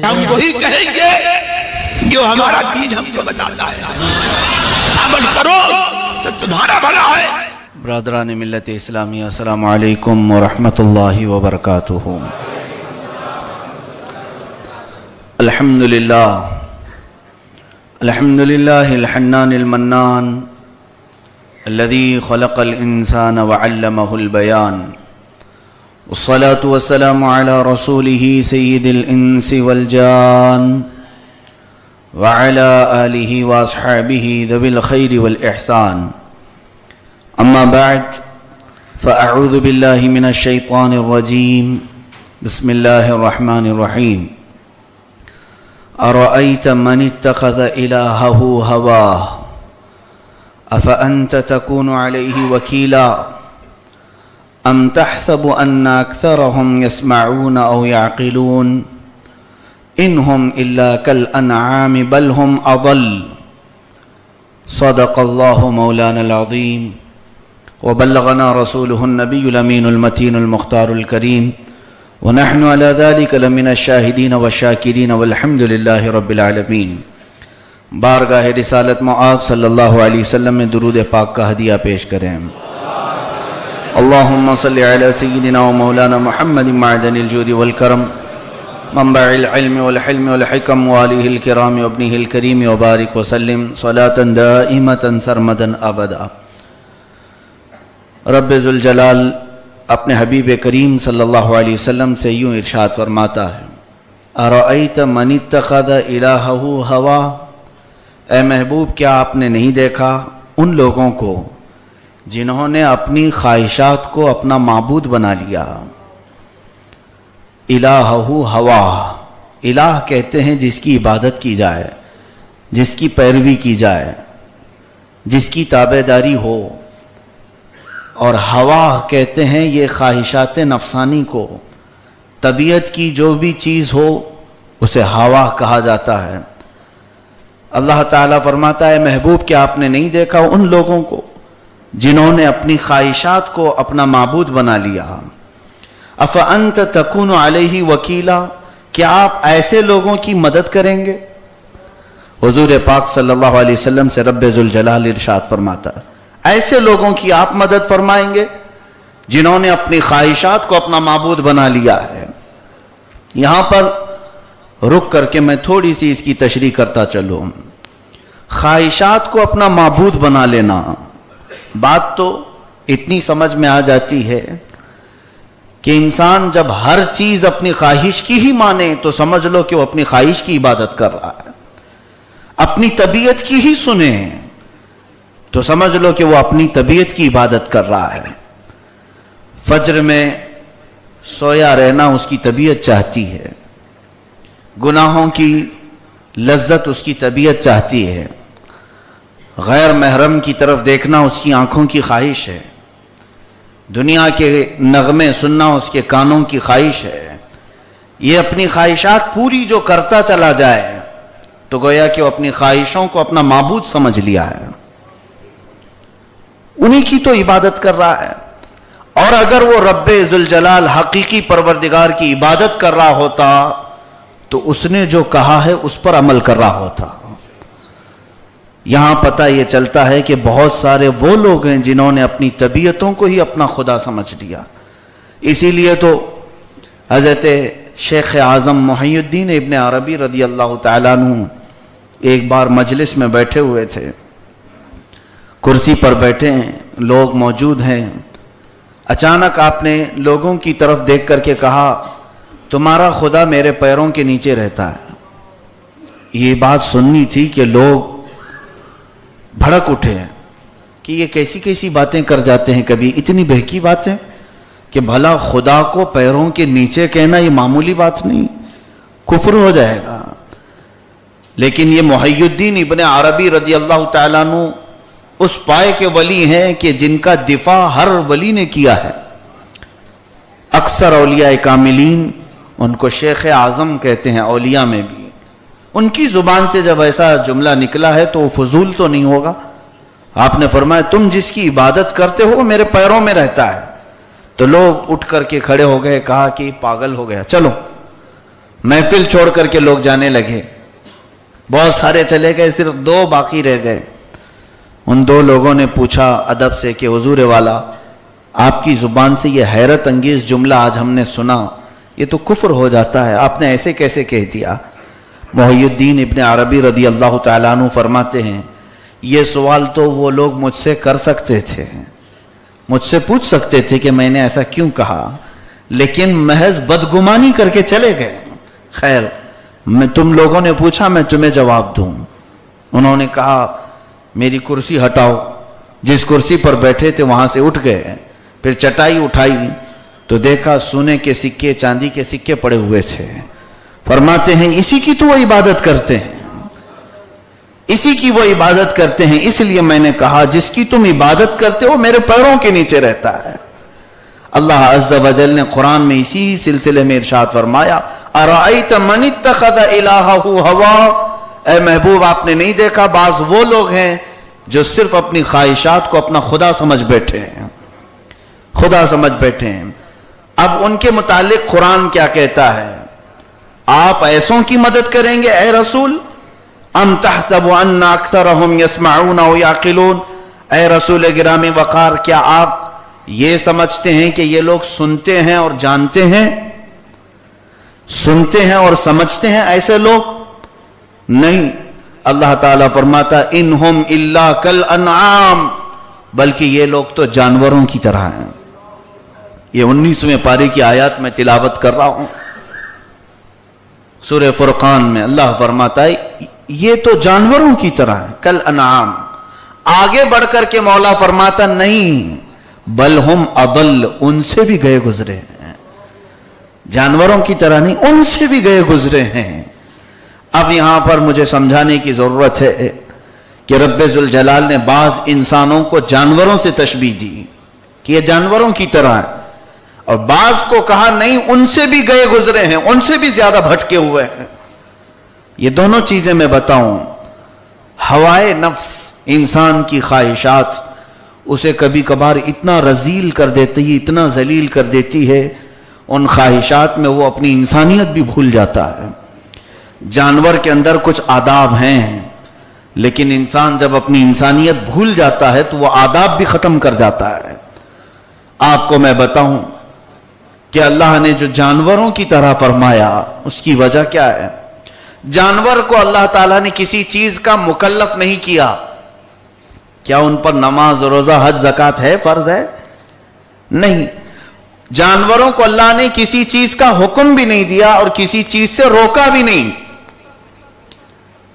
ہم وہی کہیں گے جو ہمارا دین ہم کو بتاتا ہے. عمل کرو تو تمہارا بھلا ہے. برادران ملت اسلامی، السلام علیکم ورحمۃ اللہ وبرکاتہ. الحمدللہ الحنان المنان الذي خلق الإنسان وعلمه البيان، والصلاة والسلام على رسوله سيد الإنس والجان وعلى آله وأصحابه ذوي الخير والإحسان. أما بعد فأعوذ بالله من الشيطان الرجيم. بسم الله الرحمن الرحيم. أرأيت من اتخذ إلهه هواه أفأنت تكون عليه وكيلا أم تحسب أن أكثرهم يسمعون أو يعقلون إن هم إلا كالأنعام بل هم أضل. صدق الله مولانا العظيم وبلغنا رسوله النبي الأمين المتين المختار الكريم ونحن على ذلك لمن الشاهدين والشاكرين والحمد لله رب العالمين. بارگاہ رسالت معاب صلی اللہ علیہ وسلم میں درود پاک کا ہدیہ پیش کریں. اللہم صلی علی سیدنا و مولانا محمد معدن الجود والکرم منبع العلم والحلم والحکم وآلہ الکرام وابنہ الکریم وبارک وسلم صلاة دائمة سرمدا ابدا. رب ذوالجلال اپنے حبیب کریم صلی اللہ علیہ وسلم سے یوں ارشاد فرماتا ہے: ارأیت من اتخذ الہہ ہوا. اے محبوب، کیا آپ نے نہیں دیکھا ان لوگوں کو جنہوں نے اپنی خواہشات کو اپنا معبود بنا لیا. الہہ ہوا، الہ کہتے ہیں جس کی عبادت کی جائے، جس کی پیروی کی جائے، جس کی تابعداری ہو. اور ہوا کہتے ہیں یہ خواہشات نفسانی کو، طبیعت کی جو بھی چیز ہو اسے ہوا کہا جاتا ہے. اللہ تعالیٰ فرماتا ہے محبوب کیا آپ نے نہیں دیکھا ان لوگوں کو جنہوں نے اپنی خواہشات کو اپنا معبود بنا لیا. افانت تکون علیہ وکیلا، کیا آپ ایسے لوگوں کی مدد کریں گے؟ حضور پاک صلی اللہ علیہ وسلم سے رب ذوالجلال ارشاد فرماتا ہے ایسے لوگوں کی آپ مدد فرمائیں گے جنہوں نے اپنی خواہشات کو اپنا معبود بنا لیا ہے. یہاں پر رک کر کے میں تھوڑی سی اس کی تشریح کرتا چلوں. خواہشات کو اپنا معبود بنا لینا، بات تو اتنی سمجھ میں آ جاتی ہے کہ انسان جب ہر چیز اپنی خواہش کی ہی مانے تو سمجھ لو کہ وہ اپنی خواہش کی عبادت کر رہا ہے. اپنی طبیعت کی ہی سنے تو سمجھ لو کہ وہ اپنی طبیعت کی عبادت کر رہا ہے. فجر میں سویا رہنا اس کی طبیعت چاہتی ہے، گناہوں کی لذت اس کی طبیعت چاہتی ہے، غیر محرم کی طرف دیکھنا اس کی آنکھوں کی خواہش ہے، دنیا کے نغمے سننا اس کے کانوں کی خواہش ہے. یہ اپنی خواہشات پوری جو کرتا چلا جائے تو گویا کہ وہ اپنی خواہشوں کو اپنا معبود سمجھ لیا ہے، انہی کی تو عبادت کر رہا ہے. اور اگر وہ رب ذوالجلال حقیقی پروردگار کی عبادت کر رہا ہوتا تو اس نے جو کہا ہے اس پر عمل کر رہا ہوتا. یہاں پتہ یہ چلتا ہے کہ بہت سارے وہ لوگ ہیں جنہوں نے اپنی طبیعتوں کو ہی اپنا خدا سمجھ لیا. اسی لیے تو حضرت شیخ اعظم محی الدین ابن عربی رضی اللہ تعالیٰ عنہ ایک بار مجلس میں بیٹھے ہوئے تھے، کرسی پر بیٹھے ہیں، لوگ موجود ہیں. اچانک آپ نے لوگوں کی طرف دیکھ کر کے کہا تمہارا خدا میرے پیروں کے نیچے رہتا ہے. یہ بات سننی تھی کہ لوگ بھڑک اٹھے کہ یہ کیسی کیسی باتیں کر جاتے ہیں، کبھی اتنی بہکی باتیں کہ بھلا خدا کو پیروں کے نیچے کہنا یہ معمولی بات نہیں، کفر ہو جائے گا. لیکن یہ محی الدین ابن عربی رضی اللہ تعالیٰ عنہ اس پائے کے ولی ہیں کہ جن کا دفاع ہر ولی نے کیا ہے. اکثر اولیاء کاملین ان کو شیخ اعظم کہتے ہیں، اولیاء میں بھی. ان کی زبان سے جب ایسا جملہ نکلا ہے تو وہ فضول تو نہیں ہوگا. آپ نے فرمایا تم جس کی عبادت کرتے ہو میرے پیروں میں رہتا ہے. تو لوگ اٹھ کر کے کھڑے ہو گئے، کہا کہ پاگل ہو گیا، چلو محفل چھوڑ کر کے لوگ جانے لگے، بہت سارے چلے گئے، صرف 2 باقی رہ گئے۔ ان 2 لوگوں نے پوچھا ادب سے کہ حضور والا، آپ کی زبان سے یہ حیرت انگیز جملہ آج ہم نے سنا، یہ تو کفر ہو جاتا ہے، آپ نے ایسے کیسے کہہ دیا؟ محی الدین ابن عربی رضی اللہ تعالیٰ عنہ فرماتے ہیں یہ سوال تو وہ لوگ مجھ سے کر سکتے تھے، مجھ سے پوچھ سکتے تھے کہ میں نے ایسا کیوں کہا، لیکن محض بدگمانی کر کے چلے گئے۔ خیر، میں تم لوگوں نے پوچھا، میں تمہیں جواب دوں۔ انہوں نے کہا میری کرسی ہٹاؤ، جس کرسی پر بیٹھے تھے وہاں سے اٹھ گئے، پھر چٹائی اٹھائی تو دیکھا سونے کے سکے، چاندی کے سکے پڑے ہوئے تھے۔ فرماتے ہیں اسی کی تو وہ عبادت کرتے ہیں، اسی کی وہ عبادت کرتے ہیں، اس لیے میں نے کہا جس کی تم عبادت کرتے ہو میرے پیروں کے نیچے رہتا ہے۔ اللہ عز و جل نے قرآن میں اسی سلسلے میں ارشاد فرمایا ارأیت من اتخذ الہہ ہوا، اے محبوب آپ نے نہیں دیکھا بعض وہ لوگ ہیں جو صرف اپنی خواہشات کو اپنا خدا سمجھ بیٹھے ہیں، خدا سمجھ بیٹھے ہیں۔ اب ان کے متعلق قرآن کیا کہتا ہے؟ آپ ایسوں کی مدد کریں گے اے رسول؟ ام تحسب ان اکثرهم يسمعون او يعقلون، اے رسول گرامی وقار کیا آپ یہ سمجھتے ہیں کہ یہ لوگ سنتے ہیں اور جانتے ہیں، سنتے ہیں اور سمجھتے ہیں ایسے لوگ؟ نہیں، اللہ تعالیٰ فرماتا انہم الا کالانعام، بلکہ یہ لوگ تو جانوروں کی طرح ہیں۔ یہ 19ویں پارے کی آیات میں تلاوت کر رہا ہوں، سورہ فرقان میں اللہ فرماتا ہے یہ تو جانوروں کی طرح ہے، کالانعام۔ آگے بڑھ کر کے مولا فرماتا نہیں بل ہم اضل، ان سے بھی گئے گزرے ہیں، جانوروں کی طرح نہیں، ان سے بھی گئے گزرے ہیں۔ اب یہاں پر مجھے سمجھانے کی ضرورت ہے کہ رب ذوالجلال نے بعض انسانوں کو جانوروں سے تشبیہ دی کہ یہ جانوروں کی طرح ہے، اور بعض کو کہا نہیں ان سے بھی گئے گزرے ہیں، ان سے بھی زیادہ بھٹکے ہوئے ہیں۔ یہ دونوں چیزیں میں بتاؤں، ہوائے نفس، انسان کی خواہشات اسے کبھی کبھار اتنا رذیل کر دیتی ہے، اتنا ذلیل کر دیتی ہے، ان خواہشات میں وہ اپنی انسانیت بھی بھول جاتا ہے۔ جانور کے اندر کچھ آداب ہیں، لیکن انسان جب اپنی انسانیت بھول جاتا ہے تو وہ آداب بھی ختم کر جاتا ہے۔ آپ کو میں بتاؤں کہ اللہ نے جو جانوروں کی طرح فرمایا اس کی وجہ کیا ہے؟ جانور کو اللہ تعالیٰ نے کسی چیز کا مکلف نہیں کیا۔ کیا ان پر نماز روزہ حج زکوٰۃ ہے، فرض ہے؟ نہیں۔ جانوروں کو اللہ نے کسی چیز کا حکم بھی نہیں دیا اور کسی چیز سے روکا بھی نہیں۔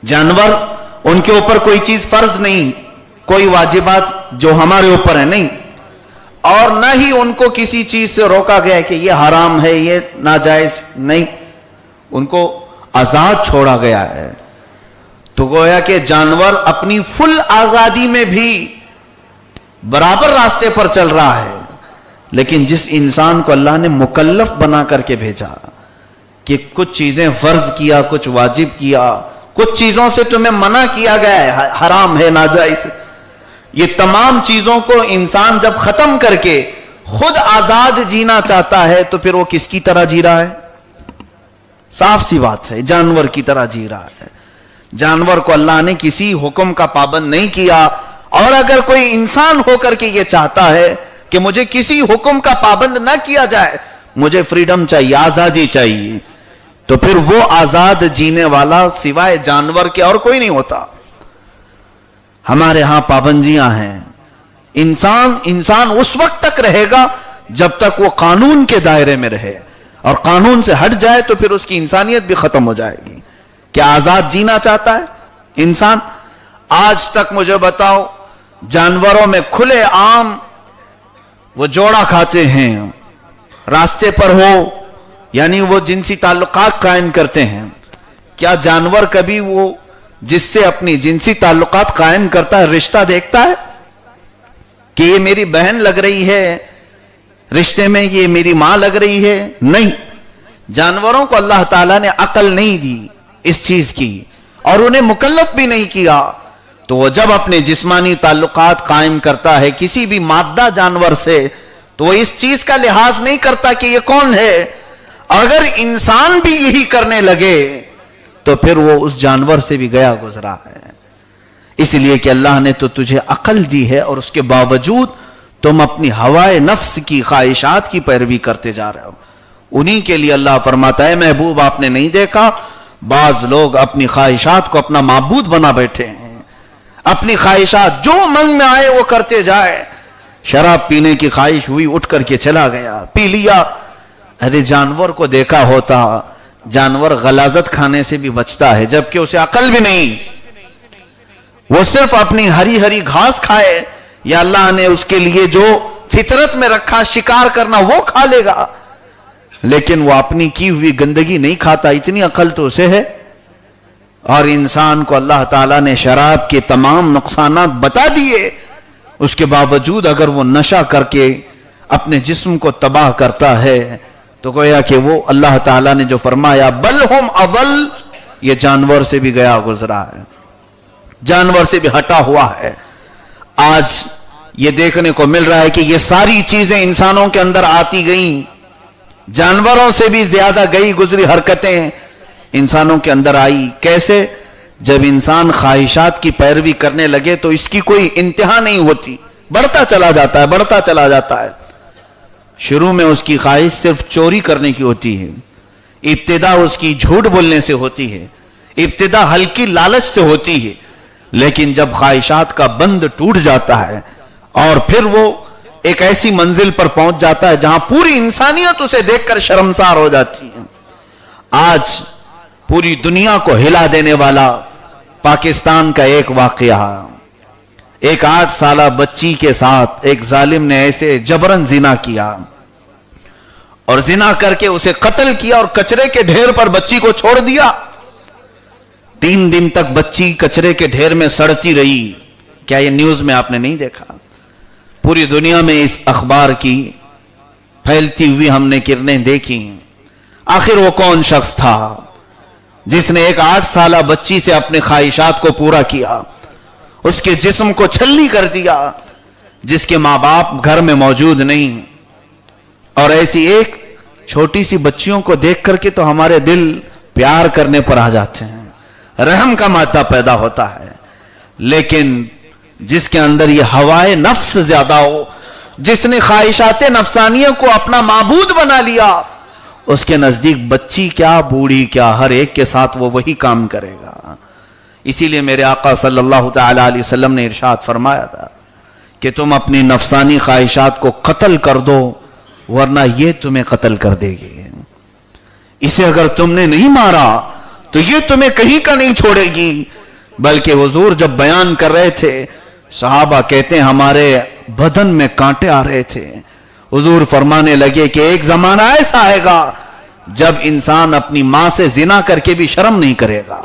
جانور ان کے اوپر کوئی چیز فرض نہیں، کوئی واجبات جو ہمارے اوپر ہے نہیں، اور نہ ہی ان کو کسی چیز سے روکا گیا کہ یہ حرام ہے، یہ ناجائز نہیں، ان کو آزاد چھوڑا گیا ہے۔ تو گویا کہ جانور اپنی فل آزادی میں بھی برابر راستے پر چل رہا ہے، لیکن جس انسان کو اللہ نے مکلف بنا کر کے بھیجا کہ کچھ چیزیں فرض کیا، کچھ واجب کیا، کچھ چیزوں سے تمہیں منع کیا گیا ہے، حرام ہے، ناجائز، یہ تمام چیزوں کو انسان جب ختم کر کے خود آزاد جینا چاہتا ہے تو پھر وہ کس کی طرح جی رہا ہے؟ صاف سی بات ہے، جانور کی طرح جی رہا ہے۔ جانور کو اللہ نے کسی حکم کا پابند نہیں کیا، اور اگر کوئی انسان ہو کر کے یہ چاہتا ہے کہ مجھے کسی حکم کا پابند نہ کیا جائے، مجھے فریڈم چاہیے، آزادی چاہیے، تو پھر وہ آزاد جینے والا سوائے جانور کے اور کوئی نہیں ہوتا۔ ہمارے ہاں پابندیاں ہیں۔ انسان اس وقت تک رہے گا جب تک وہ قانون کے دائرے میں رہے، اور قانون سے ہٹ جائے تو پھر اس کی انسانیت بھی ختم ہو جائے گی۔ کیا آزاد جینا چاہتا ہے انسان؟ آج تک مجھے بتاؤ، جانوروں میں کھلے عام وہ جوڑا کھاتے ہیں، راستے پر ہو، یعنی وہ جنسی تعلقات قائم کرتے ہیں۔ کیا جانور کبھی وہ جس سے اپنی جنسی تعلقات قائم کرتا ہے رشتہ دیکھتا ہے کہ یہ میری بہن لگ رہی ہے رشتے میں، یہ میری ماں لگ رہی ہے؟ نہیں۔ جانوروں کو اللہ تعالیٰ نے عقل نہیں دی اس چیز کی، اور انہیں مکلف بھی نہیں کیا، تو وہ جب اپنے جسمانی تعلقات قائم کرتا ہے کسی بھی مادہ جانور سے تو وہ اس چیز کا لحاظ نہیں کرتا کہ یہ کون ہے، اگر انسان بھی یہی کرنے لگے تو پھر وہ اس جانور سے بھی گیا گزرا ہے. اس لیے کہ اللہ نے تو تجھے عقل دی ہے اور اس کے باوجود تم اپنی ہوائے نفس کی خواہشات کی پیروی کرتے جا رہے ہو. انہی کے لیے اللہ فرماتا ہے محبوب آپ نے نہیں دیکھا بعض لوگ اپنی خواہشات کو اپنا معبود بنا بیٹھے ہیں, اپنی خواہشات جو من میں آئے وہ کرتے جائے. شراب پینے کی خواہش ہوئی اٹھ کر کے چلا گیا پی لیا. ارے جانور کو دیکھا ہوتا جانور غلاظت کھانے سے بھی بچتا ہے جبکہ اسے عقل بھی نہیں, وہ صرف اپنی ہری ہری گھاس کھائے یا اللہ نے اس کے لیے جو فطرت میں رکھا شکار کرنا وہ کھا لے گا, لیکن وہ اپنی کی ہوئی گندگی نہیں کھاتا. اتنی عقل تو اسے ہے. اور انسان کو اللہ تعالیٰ نے شراب کے تمام نقصانات بتا دیے, اس کے باوجود اگر وہ نشہ کر کے اپنے جسم کو تباہ کرتا ہے تو گویا کہ وہ اللہ تعالیٰ نے جو فرمایا بل ہم اضل, یہ جانور سے بھی گیا گزرا ہے, جانور سے بھی ہٹا ہوا ہے. آج یہ دیکھنے کو مل رہا ہے کہ یہ ساری چیزیں انسانوں کے اندر آتی گئیں, جانوروں سے بھی زیادہ گئی گزری حرکتیں انسانوں کے اندر آئی. کیسے؟ جب انسان خواہشات کی پیروی کرنے لگے تو اس کی کوئی انتہا نہیں ہوتی, بڑھتا چلا جاتا ہے بڑھتا چلا جاتا ہے. شروع میں اس کی خواہش صرف چوری کرنے کی ہوتی ہے, ابتدا اس کی جھوٹ بولنے سے ہوتی ہے, ابتدا ہلکی لالچ سے ہوتی ہے, لیکن جب خواہشات کا بند ٹوٹ جاتا ہے اور پھر وہ ایک ایسی منزل پر پہنچ جاتا ہے جہاں پوری انسانیت اسے دیکھ کر شرمسار ہو جاتی ہے. آج پوری دنیا کو ہلا دینے والا پاکستان کا ایک واقعہ, ایک 8 سالہ بچی کے ساتھ ایک ظالم نے ایسے جبرن زنا کیا اور زنا کر کے اسے قتل کیا اور کچرے کے ڈھیر پر بچی کو چھوڑ دیا. 3 دن تک بچی کچرے کے ڈھیر میں سڑتی رہی. کیا یہ نیوز میں آپ نے نہیں دیکھا؟ پوری دنیا میں اس اخبار کی پھیلتی ہوئی ہم نے کرنیں دیکھی. آخر وہ کون شخص تھا جس نے ایک 8 سالہ بچی سے اپنے خواہشات کو پورا کیا, اس کے جسم کو چھلنی کر دیا, جس کے ماں باپ گھر میں موجود نہیں. اور ایسی ایک چھوٹی سی بچیوں کو دیکھ کر کے تو ہمارے دل پیار کرنے پر آ جاتے ہیں, رحم کا مادہ پیدا ہوتا ہے. لیکن جس کے اندر یہ ہوائے نفس زیادہ ہو, جس نے خواہشات نفسانیہ کو اپنا معبود بنا لیا, اس کے نزدیک بچی کیا بوڑھی کیا ہر ایک کے ساتھ وہ وہی کام کرے گا. اسی لیے میرے آقا صلی اللہ تعالی علیہ وسلم نے ارشاد فرمایا تھا کہ تم اپنی نفسانی خواہشات کو قتل کر دو ورنہ یہ تمہیں قتل کر دے گی. اسے اگر تم نے نہیں مارا تو یہ تمہیں کہیں کا نہیں چھوڑے گی. بلکہ حضور جب بیان کر رہے تھے صحابہ کہتے ہیں ہمارے بدن میں کانٹے آ رہے تھے. حضور فرمانے لگے کہ ایک زمانہ ایسا آئے گا جب انسان اپنی ماں سے زنا کر کے بھی شرم نہیں کرے گا.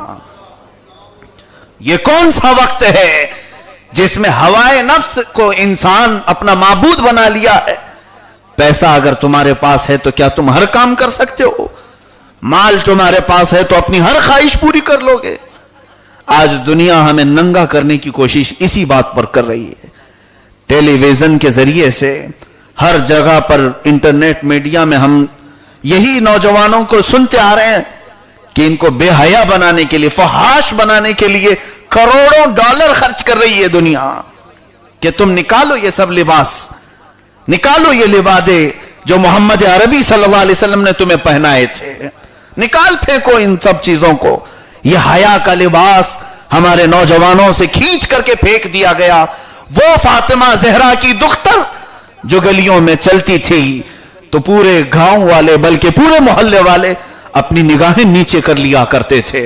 یہ کون سا وقت ہے جس میں ہوائے نفس کو انسان اپنا معبود بنا لیا ہے. پیسہ اگر تمہارے پاس ہے تو کیا تم ہر کام کر سکتے ہو؟ مال تمہارے پاس ہے تو اپنی ہر خواہش پوری کر لو گے؟ آج دنیا ہمیں ننگا کرنے کی کوشش اسی بات پر کر رہی ہے. ٹیلی ویژن کے ذریعے سے ہر جگہ پر انٹرنیٹ میڈیا میں ہم یہی نوجوانوں کو سنتے آ رہے ہیں کہ ان کو بے حیا بنانے کے لیے, فحاش بنانے کے لیے کروڑوں ڈالر خرچ کر رہی ہے دنیا کہ تم نکالو یہ سب لباس, نکالو یہ لبادے جو محمد عربی صلی اللہ علیہ وسلم نے تمہیں پہنائے تھے, نکال پھینکو ان سب چیزوں کو. یہ حیا کا لباس ہمارے نوجوانوں سے کھینچ کر کے پھینک دیا گیا. وہ فاطمہ زہرا کی دختر جو گلیوں میں چلتی تھی تو پورے گاؤں والے بلکہ پورے محلے والے اپنی نگاہیں نیچے کر لیا کرتے تھے.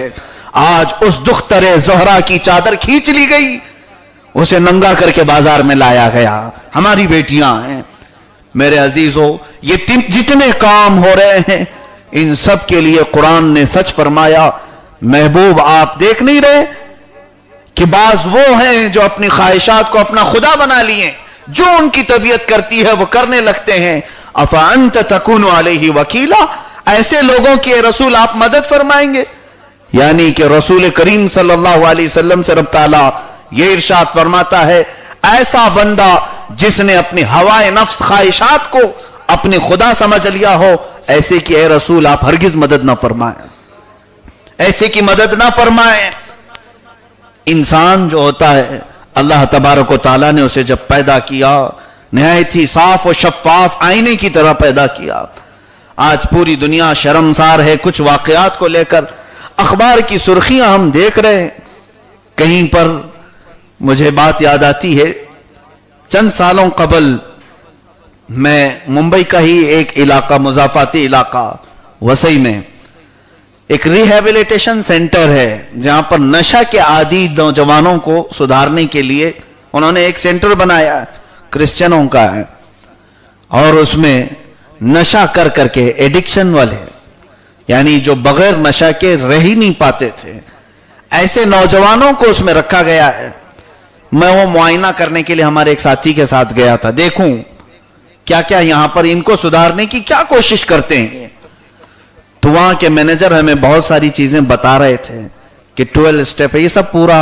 آج اس دختر زہرا کی چادر کھینچ لی گئی, اسے ننگا کر کے بازار میں لایا گیا. ہماری بیٹیاں ہیں. میرے عزیزو, یہ جتنے کام ہو رہے ہیں ان سب کے لیے قرآن نے سچ فرمایا. محبوب آپ دیکھ نہیں رہے کہ بعض وہ ہیں جو اپنی خواہشات کو اپنا خدا بنا لیے, جو ان کی طبیعت کرتی ہے وہ کرنے لگتے ہیں. افانت تکون علیہ وکیلا, ایسے لوگوں کی رسول آپ مدد فرمائیں گے؟ یعنی کہ رسول کریم صلی اللہ علیہ وسلم سے رب تعالیٰ یہ ارشاد فرماتا ہے ایسا بندہ جس نے اپنی ہوائے نفس خواہشات کو اپنے خدا سمجھ لیا ہو, ایسے کی اے رسول آپ ہرگز مدد نہ فرمائیں، ایسے کی مدد نہ فرمائیں۔ انسان جو ہوتا ہے اللہ تبارک و تعالیٰ نے اسے جب پیدا کیا نہایت ہی صاف و شفاف آئینے کی طرح پیدا کیا۔ آج پوری دنیا شرمسار ہے کچھ واقعات کو لے کر، اخبار کی سرخیاں ہم دیکھ رہے ہیں۔ کہیں پر مجھے بات یاد آتی ہے، چند سالوں قبل میں ممبئی کا ہی ایک علاقہ، مضافاتی علاقہ وسئی میں ایک ریہیبلیٹیشن سینٹر ہے جہاں پر نشہ کے عادی نوجوانوں کو سدھارنے کے لیے انہوں نے ایک سینٹر بنایا ہے، کرسچنوں کا ہے، اور اس میں نشہ کر کر کے ایڈکشن والے، یعنی جو بغیر نشہ کے رہ ہی نہیں پاتے تھے، ایسے نوجوانوں کو اس میں رکھا گیا ہے۔ میں وہ معائنہ کرنے کے لیے ہمارے ایک ساتھی کے ساتھ گیا تھا، دیکھوں کیا کیا یہاں پر ان کو سدھارنے کی کیا کوشش کرتے ہیں۔ تو وہاں کے مینیجر ہمیں بہت ساری چیزیں بتا رہے تھے کہ 12 سٹیپ ہے، یہ سب پورا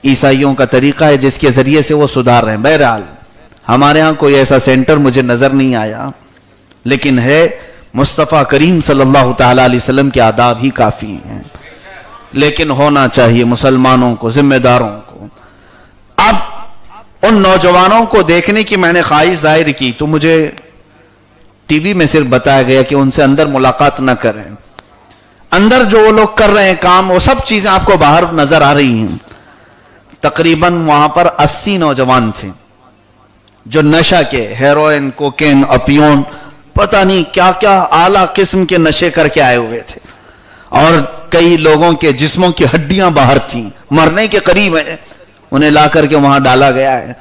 عیسائیوں کا طریقہ ہے جس کے ذریعے سے وہ سدھار رہے ہیں۔ بہرحال ہمارے ہاں کوئی ایسا سینٹر مجھے نظر نہیں آیا، لیکن ہے مصطفیٰ کریم صلی اللہ تعالی علیہ وسلم کے آداب ہی کافی ہیں، لیکن ہونا چاہیے مسلمانوں کو، ذمہ داروں کو۔ اب ان نوجوانوں کو دیکھنے کی میں نے خواہش ظاہر کی تو مجھے ٹی وی میں صرف بتایا گیا کہ ان سے اندر ملاقات نہ کریں، اندر جو وہ لوگ کر رہے ہیں کام وہ سب چیزیں آپ کو باہر نظر آ رہی ہیں۔ تقریباً وہاں پر 80 نوجوان تھے جو نشہ کے، ہیروئن، کوکین، افیون، پتہ نہیں کیا کیا اعلیٰ قسم کے نشے کر کے آئے ہوئے تھے، اور کئی لوگوں کے جسموں کی ہڈیاں باہر تھیں، مرنے کے قریب ہیں، انہیں لا کر کے وہاں ڈالا گیا ہے۔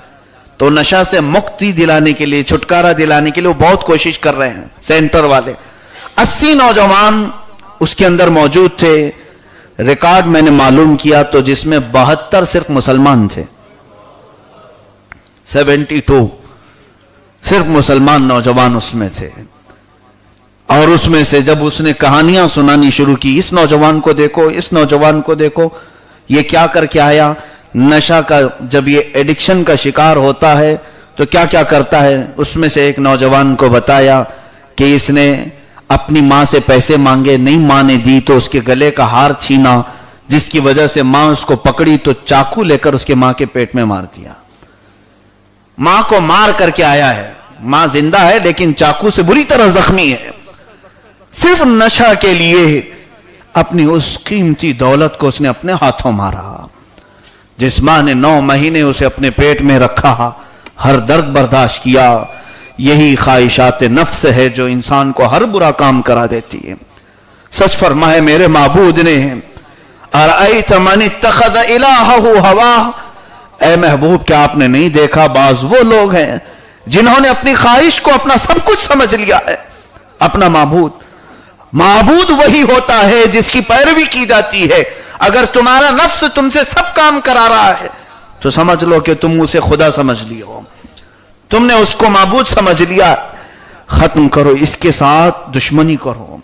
تو نشہ سے مکتی دلانے کے لیے، چھٹکارا دلانے کے لیے وہ بہت کوشش کر رہے ہیں سینٹر والے۔ 80 نوجوان اس کے اندر موجود تھے، ریکارڈ میں نے معلوم کیا تو جس میں 72 صرف مسلمان تھے، 72 صرف مسلمان نوجوان اس میں تھے۔ اور اس میں سے جب اس نے کہانیاں سنانی شروع کی، اس نوجوان کو دیکھو، اس نوجوان کو دیکھو، یہ کیا کر کے آیا، نشہ کا جب یہ ایڈکشن کا شکار ہوتا ہے تو کیا کیا کرتا ہے۔ اس میں سے ایک نوجوان کو بتایا کہ اس نے اپنی ماں سے پیسے مانگے، نہیں ماں نے دی تو اس کے گلے کا ہار چھینا، جس کی وجہ سے ماں اس کو پکڑی تو چاقو لے کر اس کے ماں کے پیٹ میں مار دیا۔ ماں کو مار کر کے آیا ہے، ماں زندہ ہے لیکن چاقو سے بری طرح زخمی ہے، صرف نشہ کے لیے اپنی اس قیمتی دولت کو اس نے اپنے ہاتھوں مارا۔ جس ماں نے 9 مہینے اسے اپنے پیٹ میں رکھا، ہر درد برداشت کیا، یہی خواہشات نفس ہے جو انسان کو ہر برا کام کرا دیتی ہے۔ سچ فرمائے میرے معبود نے، ارأیت من اتخذ الہہ ہواہ، اے محبوب کیا آپ نے نہیں دیکھا بعض وہ لوگ ہیں جنہوں نے اپنی خواہش کو اپنا سب کچھ سمجھ لیا ہے، اپنا معبود۔ معبود وہی ہوتا ہے جس کی پیروی کی جاتی ہے۔ اگر تمہارا نفس تم سے سب کام کرا رہا ہے تو سمجھ لو کہ تم اسے خدا سمجھ لیو، تم نے اس کو معبود سمجھ لیا۔ ختم کرو، اس کے ساتھ دشمنی کرو،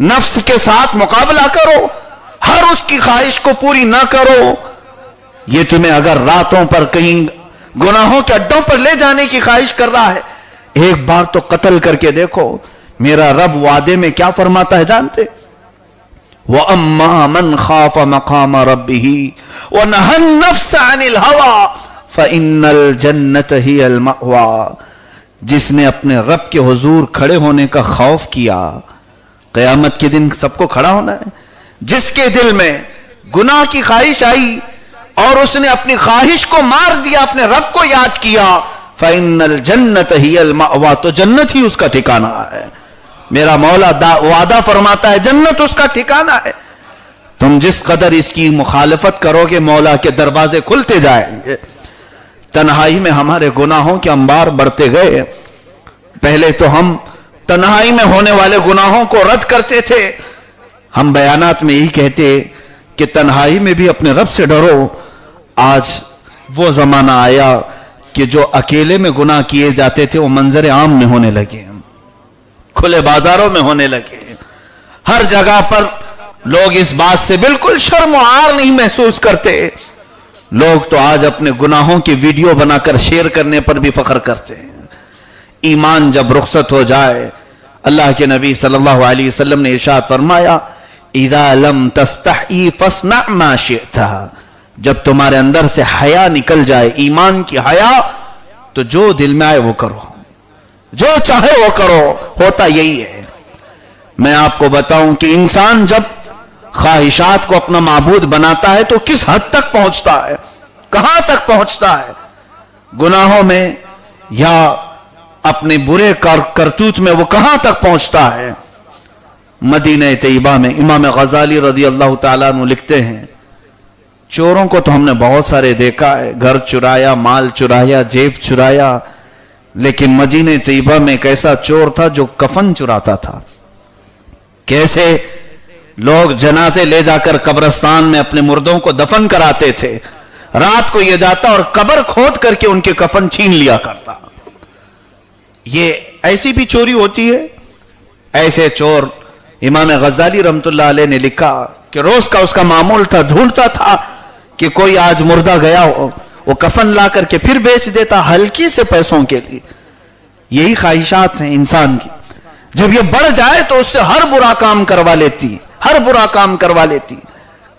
نفس کے ساتھ مقابلہ کرو، ہر اس کی خواہش کو پوری نہ کرو۔ یہ تمہیں اگر راتوں پر کہیں گناہوں کے اڈوں پر لے جانے کی خواہش کر رہا ہے، ایک بار تو قتل کر کے دیکھو۔ میرا رب وعدے میں کیا فرماتا ہے جانتے؟ وَأَمَّا مَنْ خَافَ مَقَامَ رَبِّهِ وَنَهَى النَّفْسَ عَنِ الْهَوَىٰ فَإِنَّ الْجَنَّةَ هِيَ الْمَأْوَىٰ۔ جس نے اپنے رب کے حضور کھڑے ہونے کا خوف کیا، قیامت کے دن سب کو کھڑا ہونا ہے، جس کے دل میں گناہ کی خواہش آئی اور اس نے اپنی خواہش کو مار دیا، اپنے رب کو یاد کیا، فَإِنَّ الْجَنَّةَ هِيَ الْمَأْوَىٰ، تو جنت ہی اس کا ٹھکانہ ہے۔ میرا مولا وعدہ فرماتا ہے جنت اس کا ٹھکانہ ہے۔ تم جس قدر اس کی مخالفت کرو گے مولا کے دروازے کھلتے جائیں گے۔ تنہائی میں ہمارے گناہوں کے انبار بڑھتے گئے۔ پہلے تو ہم تنہائی میں ہونے والے گناہوں کو رد کرتے تھے، ہم بیانات میں یہی کہتے کہ تنہائی میں بھی اپنے رب سے ڈرو۔ آج وہ زمانہ آیا کہ جو اکیلے میں گناہ کیے جاتے تھے وہ منظر عام میں ہونے لگے، کھلے بازاروں میں ہونے لگے، ہر جگہ پر لوگ اس بات سے بالکل شرم و عار نہیں محسوس کرتے۔ لوگ تو آج اپنے گناہوں کی ویڈیو بنا کر شیئر کرنے پر بھی فخر کرتے ہیں۔ ایمان جب رخصت ہو جائے، اللہ کے نبی صلی اللہ علیہ وسلم نے ارشاد فرمایا اذا لم تستحی فاصنع ما شئت، جب تمہارے اندر سے حیا نکل جائے، ایمان کی حیا، تو جو دل میں آئے وہ کرو، جو چاہے وہ کرو. ہوتا یہی ہے. میں آپ کو بتاؤں کہ انسان جب خواہشات کو اپنا معبود بناتا ہے تو کس حد تک پہنچتا ہے، کہاں تک پہنچتا ہے، گناہوں میں یا اپنے برے کرتوت میں وہ کہاں تک پہنچتا ہے. مدینہ طیبہ میں امام غزالی رضی اللہ تعالیٰ عنہ لکھتے ہیں چوروں کو تو ہم نے بہت سارے دیکھا ہے، گھر چرایا، مال چرایا، جیب چرایا، لیکن مدینہ طیبہ میں ایک ایسا چور تھا جو کفن چراتا تھا. کیسے لوگ جنازے لے جا کر قبرستان میں اپنے مردوں کو دفن کراتے تھے، رات کو یہ جاتا اور قبر کھود کر کے ان کے کفن چھین لیا کرتا. یہ ایسی بھی چوری ہوتی ہے. ایسے چور امام غزالی رحمت اللہ علیہ نے لکھا کہ روز کا اس کا معمول تھا، ڈھونڈتا تھا کہ کوئی آج مردہ گیا ہو، وہ کفن لا کر کے پھر بیچ دیتا ہلکی سے پیسوں کے لیے. یہی خواہشات ہیں انسان کی. جب یہ بڑھ جائے تو اس سے ہر برا کام کروا لیتی، ہر برا کام کروا لیتی،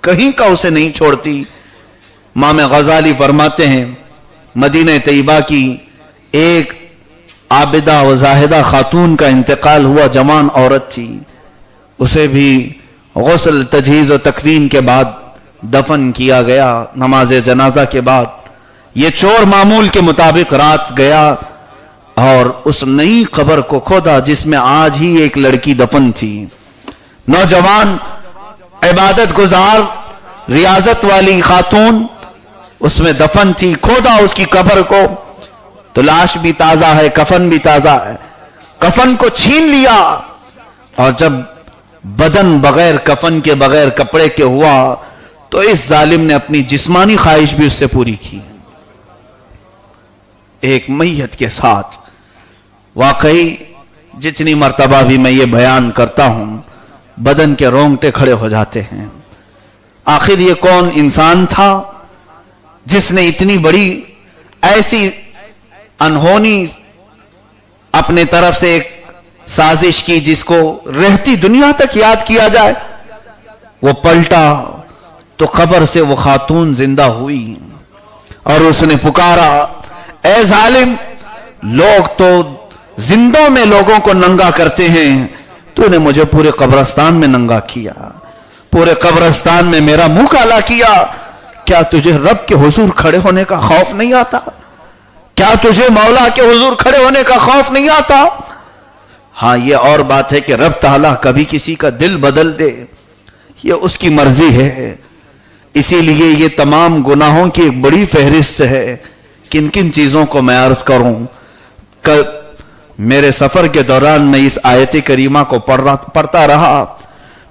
کہیں کا اسے نہیں چھوڑتی. امام غزالی فرماتے ہیں مدینہ طیبہ کی ایک عابدہ و زاہدہ خاتون کا انتقال ہوا، جوان عورت تھی. اسے بھی غسل، تجہیز و تکفین کے بعد دفن کیا گیا. نماز جنازہ کے بعد یہ چور معمول کے مطابق رات گیا اور اس نئی قبر کو کھودا جس میں آج ہی ایک لڑکی دفن تھی. نوجوان، عبادت گزار، ریاضت والی خاتون اس میں دفن تھی. کھودا اس کی قبر کو تو لاش بھی تازہ ہے، کفن بھی تازہ ہے. کفن کو چھین لیا اور جب بدن بغیر کفن کے، بغیر کپڑے کے ہوا تو اس ظالم نے اپنی جسمانی خواہش بھی اس سے پوری کی. ایک میت کے ساتھ. واقعی جتنی مرتبہ بھی میں یہ بیان کرتا ہوں بدن کے رونگٹے کھڑے ہو جاتے ہیں. آخر یہ کون انسان تھا جس نے اتنی بڑی ایسی انہونی اپنے طرف سے ایک سازش کی جس کو رہتی دنیا تک یاد کیا جائے. وہ پلٹا تو قبر سے وہ خاتون زندہ ہوئی اور اس نے پکارا اے ظالم، لوگ تو زندوں میں لوگوں کو ننگا کرتے ہیں، تو نے مجھے پورے قبرستان میں ننگا کیا، پورے قبرستان میں میرا منہ کالا کیا. کیا تجھے رب کے حضور کھڑے ہونے کا خوف نہیں آتا؟ کیا تجھے مولا کے حضور کھڑے ہونے کا خوف نہیں آتا؟ ہاں یہ اور بات ہے کہ رب تعالیٰ کبھی کسی کا دل بدل دے، یہ اس کی مرضی ہے. اسی لیے یہ تمام گناہوں کی ایک بڑی فہرست ہے. کن کن چیزوں کو میں عرض کروں. میرے سفر کے دوران میں اس آیت کریمہ کو پڑھتا رہا.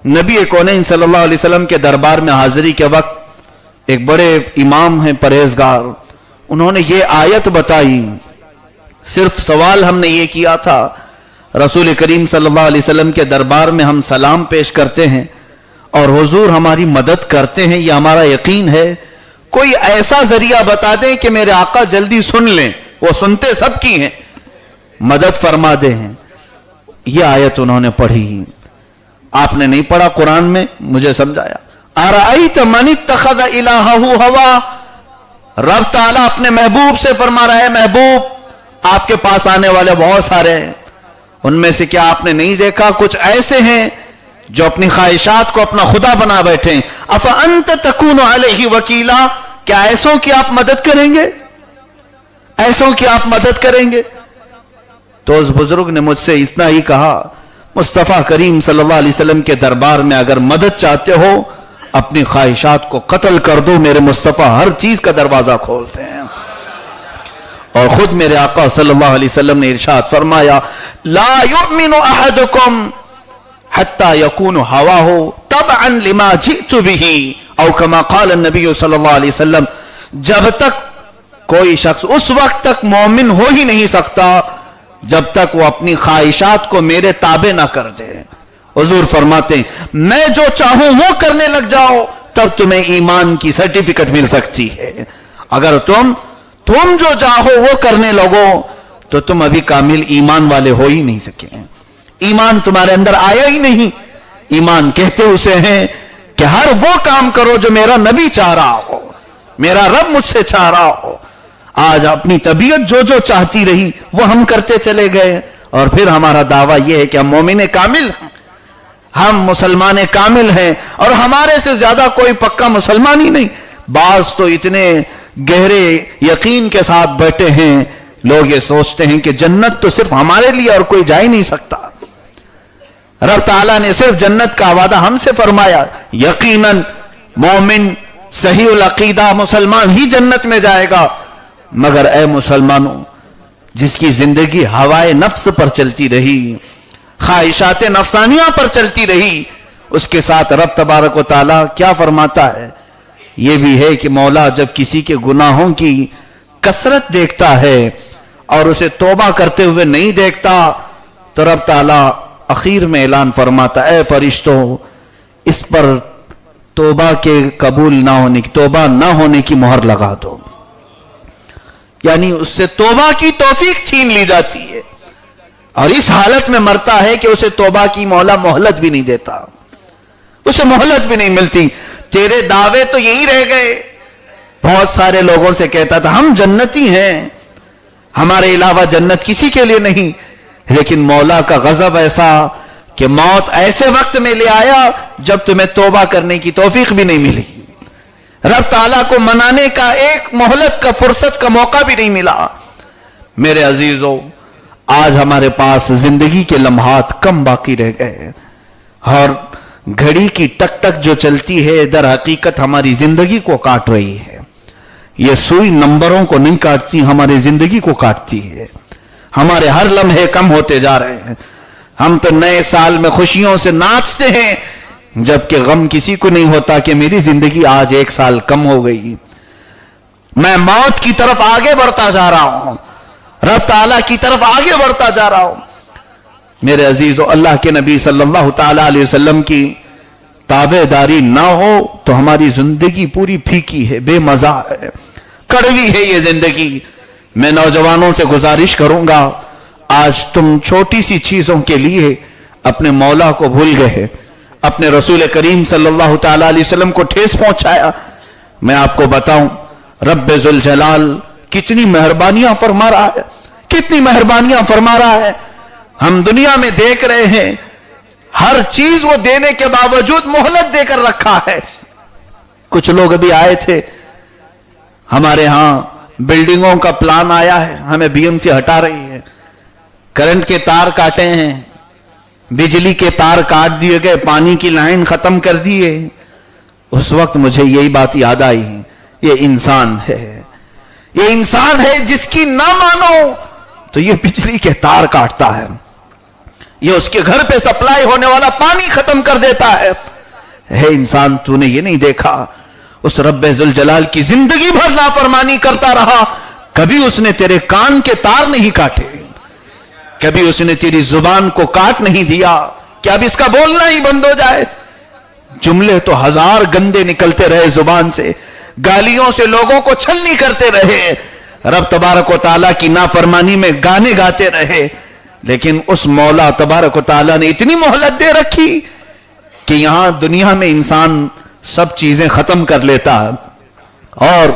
نبی کونین صلی اللہ علیہ وسلم کے دربار میں حاضری کے وقت ایک بڑے امام ہیں پرہیزگار، انہوں نے یہ آیت بتائی. صرف سوال ہم نے یہ کیا تھا رسول کریم صلی اللہ علیہ وسلم کے دربار میں ہم سلام پیش کرتے ہیں اور حضور ہماری مدد کرتے ہیں، یہ ہمارا یقین ہے. کوئی ایسا ذریعہ بتا دیں کہ میرے آقا جلدی سن لیں، وہ سنتے سب کی ہیں، مدد فرما دے ہیں. یہ آیت انہوں نے پڑھی. آپ نے نہیں پڑھا قرآن میں، مجھے سمجھایا. ارأیت من اتخذ الہہ ہوا، رب تعالیٰ اپنے محبوب سے فرما رہا ہے محبوب آپ کے پاس آنے والے بہت سارے ہیں، ان میں سے کیا آپ نے نہیں دیکھا کچھ ایسے ہیں جو اپنی خواہشات کو اپنا خدا بنا بیٹھے. افانت تکون علیہ وکیلا، کیا ایسوں کی آپ مدد کریں گے؟ ایسوں کی آپ مدد کریں گے؟ تو اس بزرگ نے مجھ سے اتنا ہی کہا مصطفیٰ کریم صلی اللہ علیہ وسلم کے دربار میں اگر مدد چاہتے ہو اپنی خواہشات کو قتل کر دو، میرے مصطفیٰ ہر چیز کا دروازہ کھولتے ہیں. اور خود میرے آقا صلی اللہ علیہ وسلم نے ارشاد فرمایا لا یؤمن احدکم حتی یکون ہواہ تبعا لما جئت به، او کما قال النبی صلی اللہ علیہ وسلم، جب تک کوئی شخص اس وقت تک مومن ہو ہی نہیں سکتا جب تک وہ اپنی خواہشات کو میرے تابع نہ کر دے. حضور فرماتے ہیں میں جو چاہوں وہ کرنے لگ جاؤ تب تمہیں ایمان کی سرٹیفکیٹ مل سکتی ہے. اگر تم جو چاہو وہ کرنے لگو تو تم ابھی کامل ایمان والے ہو ہی نہیں سکے. ایمان تمہارے اندر آیا ہی نہیں. ایمان کہتے اسے ہیں کہ ہر وہ کام کرو جو میرا نبی چاہ رہا ہو, میرا رب مجھ سے چاہ رہا ہو. آج اپنی طبیعت جو چاہتی رہی وہ ہم کرتے چلے گئے, اور پھر ہمارا دعویٰ یہ ہے کہ ہم مومن کامل ہیں, ہم مسلمان کامل ہیں, اور ہمارے سے زیادہ کوئی پکا مسلمان ہی نہیں. بعض تو اتنے گہرے یقین کے ساتھ بیٹھے ہیں, لوگ یہ سوچتے ہیں کہ جنت تو صرف ہمارے لیے اور کوئی جا ہی نہیں سکتا. رب تعالیٰ نے صرف جنت کا وعدہ ہم سے فرمایا. یقیناً مومن صحیح العقیدہ مسلمان ہی جنت میں جائے گا, مگر اے مسلمانوں, جس کی زندگی ہوائے نفس پر چلتی رہی, خواہشات نفسانیہ پر چلتی رہی, اس کے ساتھ رب تبارک و تعالیٰ کیا فرماتا ہے؟ یہ بھی ہے کہ مولا جب کسی کے گناہوں کی کثرت دیکھتا ہے اور اسے توبہ کرتے ہوئے نہیں دیکھتا, تو رب تعالیٰ اخیر میں اعلان فرماتا, اے فرشتوں, اس پر توبہ کے قبول نہ ہونے کی, توبہ نہ ہونے کی مہر لگا دو. یعنی اس سے توبہ کی توفیق چھین لی جاتی ہے, اور اس حالت میں مرتا ہے کہ اسے توبہ کی مولا مہلت بھی نہیں دیتا, اسے مہلت بھی نہیں ملتی. تیرے دعوے تو یہی رہ گئے. بہت سارے لوگوں سے کہتا تھا ہم جنتی ہیں, ہمارے علاوہ جنت کسی کے لیے نہیں. لیکن مولا کا غضب ایسا کہ موت ایسے وقت میں لے آیا جب تمہیں توبہ کرنے کی توفیق بھی نہیں ملی. رب تعالیٰ کو منانے کا ایک مہلت کا, فرصت کا موقع بھی نہیں ملا. میرے عزیزوں, آج ہمارے پاس زندگی کے لمحات کم باقی رہ گئے, اور گھڑی کی ٹک ٹک جو چلتی ہے در حقیقت ہماری زندگی کو کاٹ رہی ہے. یہ سوئی نمبروں کو نہیں کاٹتی, ہماری زندگی کو کاٹتی ہے. ہمارے ہر لمحے کم ہوتے جا رہے ہیں. ہم تو نئے سال میں خوشیوں سے ناچتے ہیں, جبکہ غم کسی کو نہیں ہوتا کہ میری زندگی آج 1 سال کم ہو گئی. میں موت کی طرف آگے بڑھتا جا رہا ہوں, رب تعالیٰ کی طرف آگے بڑھتا جا رہا ہوں. میرے عزیزو, اللہ کے نبی صلی اللہ تعالیٰ علیہ وسلم کی تابع داری نہ ہو تو ہماری زندگی پوری پھیکی ہے, بے مزہ ہے, کڑوی ہے یہ زندگی. میں نوجوانوں سے گزارش کروں گا, آج تم چھوٹی سی چیزوں کے لیے اپنے مولا کو بھول گئے, اپنے رسول کریم صلی اللہ تعالیٰ علیہ وسلم کو ٹھیس پہنچایا. میں آپ کو بتاؤں, رب ذوالجلال کتنی مہربانیاں فرما رہا ہے, کتنی مہربانیاں فرما رہا ہے. ہم دنیا میں دیکھ رہے ہیں, ہر چیز وہ دینے کے باوجود مہلت دے کر رکھا ہے. کچھ لوگ ابھی آئے تھے ہمارے ہاں, بلڈنگوں کا پلان آیا ہے, ہمیں بی ایم سی ہٹا رہی ہے, کرنٹ کے تار کاٹے ہیں, بجلی کے تار کاٹ دیے گئے, پانی کی لائن ختم کر دیے. اس وقت مجھے یہی بات یاد آئی, یہ انسان ہے, یہ انسان ہے جس کی نہ مانو تو یہ بجلی کے تار کاٹتا ہے, یہ اس کے گھر پہ سپلائی ہونے والا پانی ختم کر دیتا ہے. ہے انسان, تو نے یہ نہیں دیکھا اس رب ذوالجلال کی زندگی بھر نافرمانی کرتا رہا, کبھی اس نے تیرے کان کے تار نہیں کاٹے, کبھی اس نے تیری زبان کو کاٹ نہیں دیا کہ اب اس کا بولنا ہی بند ہو جائے. جملے تو 1000 گندے نکلتے رہے زبان سے, گالیوں سے لوگوں کو چھلنی کرتے رہے, رب تبارک و تعالیٰ کی نافرمانی میں گانے گاتے رہے. لیکن اس مولا تبارک و تعالیٰ نے اتنی مہلت دے رکھی کہ یہاں دنیا میں انسان سب چیزیں ختم کر لیتا ہے, اور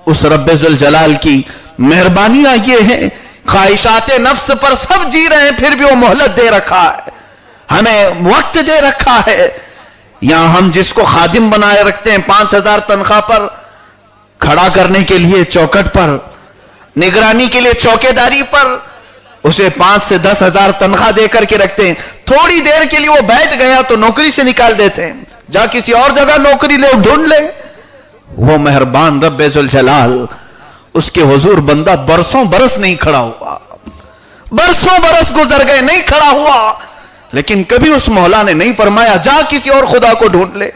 اس رب ذوالجلال کی مہربانیاں یہ ہیں, خواہشات نفس پر سب جی رہے ہیں, پھر بھی وہ مہلت دے رکھا ہے, ہمیں وقت دے رکھا ہے. یہاں ہم جس کو خادم بنائے رکھتے ہیں 5000 تنخواہ پر, کھڑا کرنے کے لیے چوکٹ پر, نگرانی کے لیے چوکیداری پر, اسے 5 سے 10 ہزار تنخواہ دے کر کے رکھتے ہیں. تھوڑی دیر کے لیے وہ بیٹھ گیا تو نوکری سے نکال دیتے ہیں, جا کسی اور جگہ نوکری لے ڈھونڈ لے. وہ مہربان رب ذوالجلال, اس کے حضور بندہ برسوں برس نہیں کھڑا ہوا, برسوں برس گزر گئے نہیں کھڑا ہوا, لیکن کبھی اس مولا نے نہیں فرمایا جا کسی اور خدا کو ڈھونڈ لے.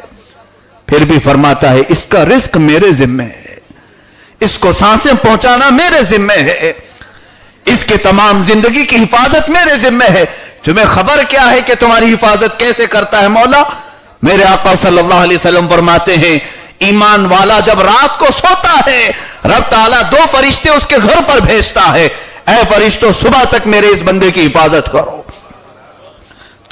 پھر بھی فرماتا ہے اس کا رزق میرے ذمہ ہے, اس کو سانسیں پہنچانا میرے ذمہ ہے, اس کے تمام زندگی کی حفاظت میرے ذمہ ہے. تمہیں خبر کیا ہے کہ تمہاری حفاظت کیسے کرتا ہے مولا؟ میرے آقا صلی اللہ علیہ وسلم فرماتے ہیں ایمان والا جب رات کو سوتا ہے رب تعالیٰ 2 فرشتے اس کے گھر پر بھیجتا ہے, اے فرشتوں صبح تک میرے اس بندے کی حفاظت کرو.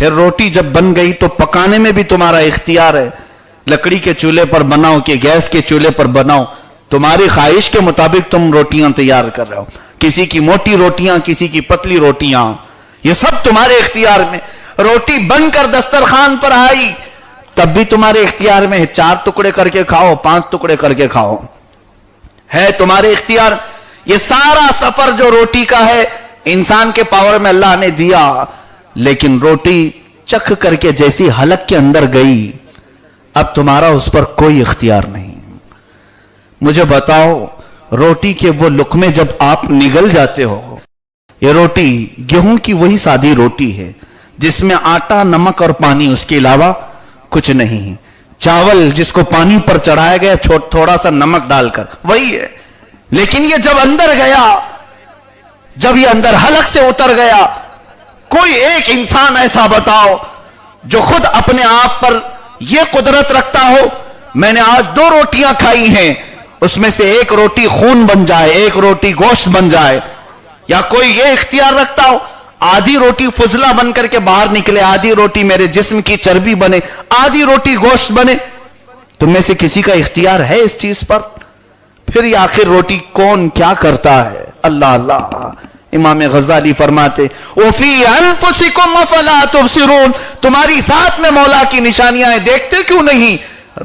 پھر روٹی جب بن گئی تو پکانے میں بھی تمہارا اختیار ہے، لکڑی کے چولہے پر بناؤ کہ گیس کے چولہے پر بناؤ، تمہاری خواہش کے مطابق تم روٹیاں تیار کر رہے ہو، کسی کی موٹی روٹیاں، کسی کی پتلی روٹیاں، یہ سب تمہارے اختیار میں. روٹی بن کر دسترخوان پر آئی تب بھی تمہارے اختیار میں ہے، 4 ٹکڑے کر کے کھاؤ، 5 ٹکڑے کر کے کھاؤ، ہے تمہارے اختیار. یہ سارا سفر جو روٹی کا ہے انسان کے پاور میں اللہ نے دیا، لیکن روٹی چکھ کر کے جیسی حلق کے اندر گئی اب تمہارا اس پر کوئی اختیار نہیں. مجھے بتاؤ، روٹی کے وہ لقمے جب آپ نگل جاتے ہو، یہ روٹی گیہوں کی وہی سادی روٹی ہے جس میں آٹا، نمک اور پانی، اس کے علاوہ کچھ نہیں. چاول جس کو پانی پر چڑھایا گیا تھوڑا سا نمک ڈال کر، وہی ہے. لیکن یہ جب اندر گیا، جب یہ اندر حلق سے اتر گیا، کوئی ایک انسان ایسا بتاؤ جو خود اپنے آپ پر یہ قدرت رکھتا ہو میں نے آج 2 روٹیاں کھائی ہیں، اس میں سے ایک روٹی خون بن جائے، ایک روٹی گوشت بن جائے. یا کوئی یہ اختیار رکھتا ہو آدھی روٹی فضلہ بن کر کے باہر نکلے، آدھی روٹی میرے جسم کی چربی بنے، آدھی روٹی گوشت بنے؟ تم میں سے کسی کا اختیار ہے اس چیز پر؟ پھر یہ آخر روٹی کون کیا کرتا ہے؟ اللہ اللہ. امام غزالی فرماتے وَفِي أَنفُسِكُمْ أَفَلَا تُبْصِرُونَ، تمہاری ذات میں مولا کی نشانیاں ہیں، دیکھتے کیوں نہیں؟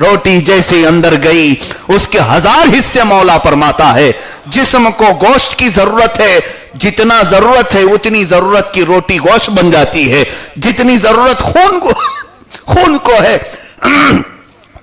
روٹی جیسے اندر گئی اس کے 1000 حصے مولا فرماتا ہے. جسم کو گوشت کی ضرورت ہے، جتنا ضرورت ہے اتنی ضرورت کی روٹی گوشت بن جاتی ہے، جتنی ضرورت خون کو ہے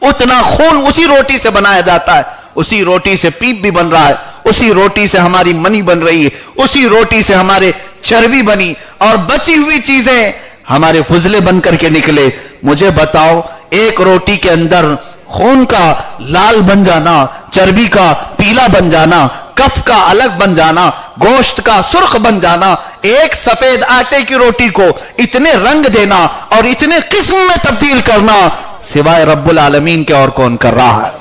اتنا خون اسی روٹی سے بنایا جاتا ہے. اسی روٹی سے پیپ بھی بن رہا ہے، اسی روٹی سے ہماری منی بن رہی ہے، اسی روٹی سے ہمارے چربی بنی، اور بچی ہوئی چیزیں ہمارے فضلے بن کر کے نکلے. مجھے بتاؤ، ایک روٹی کے اندر خون کا لال بن جانا، چربی کا پیلا بن جانا، کف کا الگ بن جانا، گوشت کا سرخ بن جانا، ایک سفید آٹے کی روٹی کو اتنے رنگ دینا اور اتنے قسم میں تبدیل کرنا، سوائے رب العالمین کے اور کون کر رہا ہے؟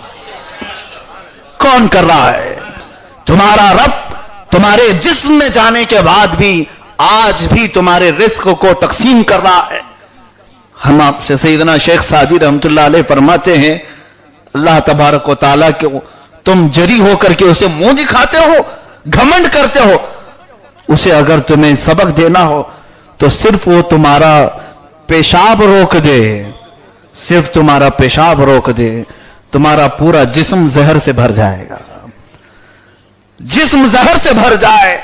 کون کر رہا ہے؟ تمہارا رب تمہارے جسم میں جانے کے بعد بھی آج بھی تمہارے رزق کو تقسیم کر رہا ہے. ہم آپ سے سیدنا شیخ سعدی رحمت اللہ علیہ فرماتے ہیں اللہ تبارک و تعالیٰ کو تم جری ہو کر کے اسے منہ دکھاتے ہو، گھمنڈ کرتے ہو. اسے اگر تمہیں سبق دینا ہو تو صرف وہ تمہارا پیشاب روک دے، صرف تمہارا پیشاب روک دے، تمہارا پورا جسم زہر سے بھر جائے گا. جسم زہر سے بھر جائے،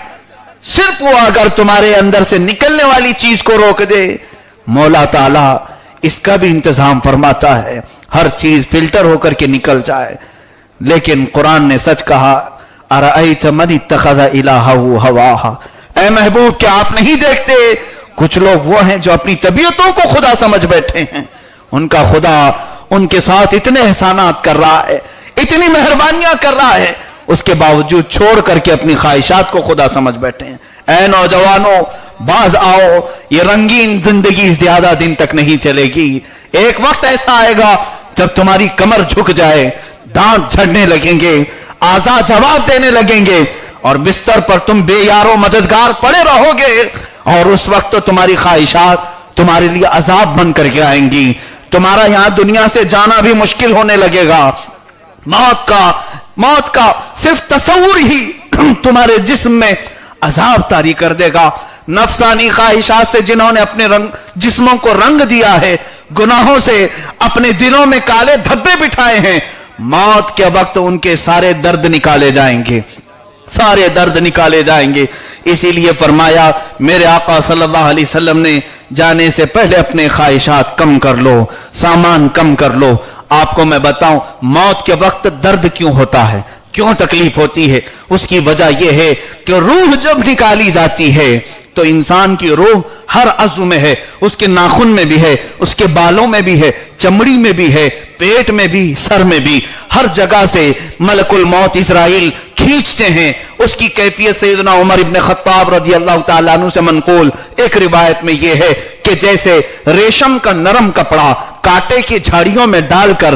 صرف وہ اگر تمہارے اندر سے نکلنے والی چیز کو روک دے، مولا تعالیٰ اس کا بھی انتظام فرماتا ہے، ہر چیز فلٹر ہو کر کے نکل جائے. لیکن قرآن نے سچ کہا ارأیت من اتخذ الہہ ہواہ، اے محبوب کیا آپ نہیں دیکھتے کچھ لوگ وہ ہیں جو اپنی طبیعتوں کو خدا سمجھ بیٹھے ہیں، ان کا خدا ان کے ساتھ اتنے احسانات کر رہا ہے، اتنی مہربانیاں کر رہا ہے، اس کے باوجود چھوڑ کر کے اپنی خواہشات کو خدا سمجھ بیٹھے ہیں. اے نوجوانوں باز آؤ، یہ رنگین زندگی زیادہ دن تک نہیں چلے گی. ایک وقت ایسا آئے گا جب تمہاری کمر جھک جائے، دانت جھڑنے لگیں گے، اعضاء جواب دینے لگیں گے، اور بستر پر تم بے یار و مددگار پڑے رہو گے، اور اس وقت تو تمہاری خواہشات تمہارے لیے عذاب بن کر کے آئیں گی. تمہارا یہاں دنیا سے جانا بھی مشکل ہونے لگے گا. موت کا صرف تصور ہی تمہارے جسم میں عذاب طاری کر دے گا. نفسانی خواہشات سے جنہوں نے اپنے جسموں کو رنگ دیا ہے، گناہوں سے اپنے دلوں میں کالے دھبے بٹھائے ہیں، موت کے وقت ان کے سارے درد نکالے جائیں گے، سارے درد نکالے جائیں گے. اسی لیے فرمایا میرے آقا صلی اللہ علیہ وسلم نے جانے سے پہلے اپنے خواہشات کم کر لو، سامان کم کر لو. آپ کو میں بتاؤں موت کے وقت درد کیوں ہوتا ہے، کیوں تکلیف ہوتی ہے؟ اس کی وجہ یہ ہے کہ روح جب نکالی جاتی ہے تو انسان کی روح ہر عضو میں ہے، اس کے ناخن میں بھی ہے، اس کے بالوں میں بھی ہے، چمڑی میں بھی ہے، پیٹ میں بھی، سر میں بھی، ہر جگہ سے ملک الموت اسرائیل کھینچتے ہیں. اس کی کیفیت سیدنا عمر ابن خطاب رضی اللہ تعالیٰ عنہ سے منقول ایک روایت میں یہ ہے کہ جیسے ریشم کا نرم کپڑا کانٹے کی جھاڑیوں میں ڈال کر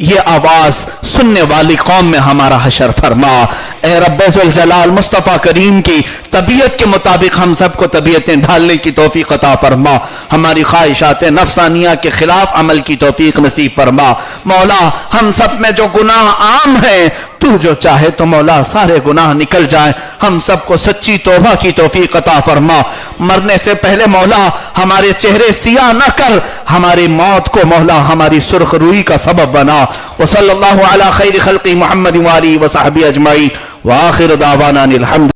یہ آواز سننے والی قوم میں ہمارا حشر فرما۔ اے رب ذوالجلال مصطفیٰ کریم کی طبیعت کے مطابق ہم سب کو طبیعتیں ڈھالنے کی توفیق عطا فرما، ہماری خواہشات نفسانیہ کے خلاف عمل کی توفیق نصیب فرما۔ مولا ہم سب میں جو گناہ عام ہیں تو جو چاہے تو مولا سارے گناہ نکل جائیں، ہم سب کو سچی توبہ کی توفیق عطا فرما۔ مرنے سے پہلے مولا ہمارے چہرے سیاہ نہ کر، ہماری موت کو مولا ہماری سرخ روئی کا سبب بنا۔ وصلی اللہ علی خیر خلق محمد وآلہ وصحبہ اجمعین وآخر دعوانا الحمد